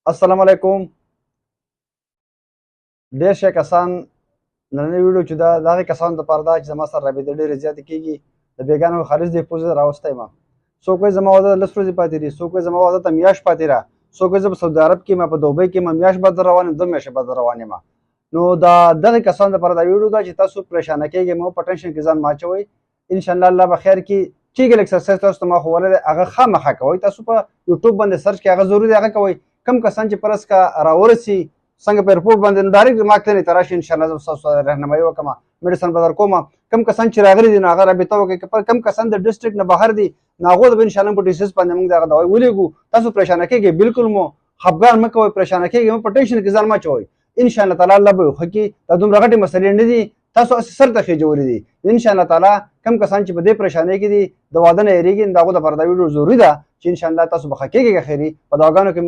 السلام علیکم. ډېر شه کسان نننۍ ویډیو چې دا د هغې کسانو دپاره ده چې زما سره رابطې ډېرې زیاتې کېږي. د بېګانو خارج دی پوځ راوستی یم. څوک وایي زما واده ته 10 ورځې پاتې دي، څوک وایي زما واده ته میاشت پاتې ده، څوک وایي زه په سعودي عرب کې یم، په دوبۍ کې یم، میاشت بعد روان یم، 2 میاشتې بعد روان یم. نو دا دغې کسانو دپاره دا ویډیو ده چې تاسو پریشانه کېږئ مه په ټینشن کې ځان مه اچوئ. انشاءالله الله به خیر کړي. کېږي اکسرسایز تاسو ته ما ښوولی دی هغه خامخا کوئ. تاسو په یوټیوب باندې سرچ کړئ هغه ضروري دی هغه کوئ. کم کسان چې فرض کړه راورسي څنګه په ایرپورټ باندې نو ډایرکټ ما کلینیک ته راشئ انشاءالله زه به ستاسو سره رهنمایي وکړم میډیسن به درکوم. کم کسان چې راغلي دي نو هغه رابطه وکړئ. کم کسان د ډسټرکټ نه بهر دي نو هغو ته به انشاءالله په ډیسیس باندې موږ دغه دوایي ولېږو. تاسو پریشانه کېږئ بالکل مو خفګان مه کوئ، پریشانه کېږئ مه، په ټینشن کې ځان مه اچوئ. انشاءالله تعالی الله به یې ښه کړي. دا دومره غټې مسلې نه دي تاسو هسې سر ته خېجولې دي. انشاءالله تعالی کم کسان چې په دې پریشانۍ کې دي د واده نه یېرېږي نو د هغو دپاره دا ویډیو ضروري ده چې انشاءالله تاسو به ښه کېږئ که خیري په دعاګانو کې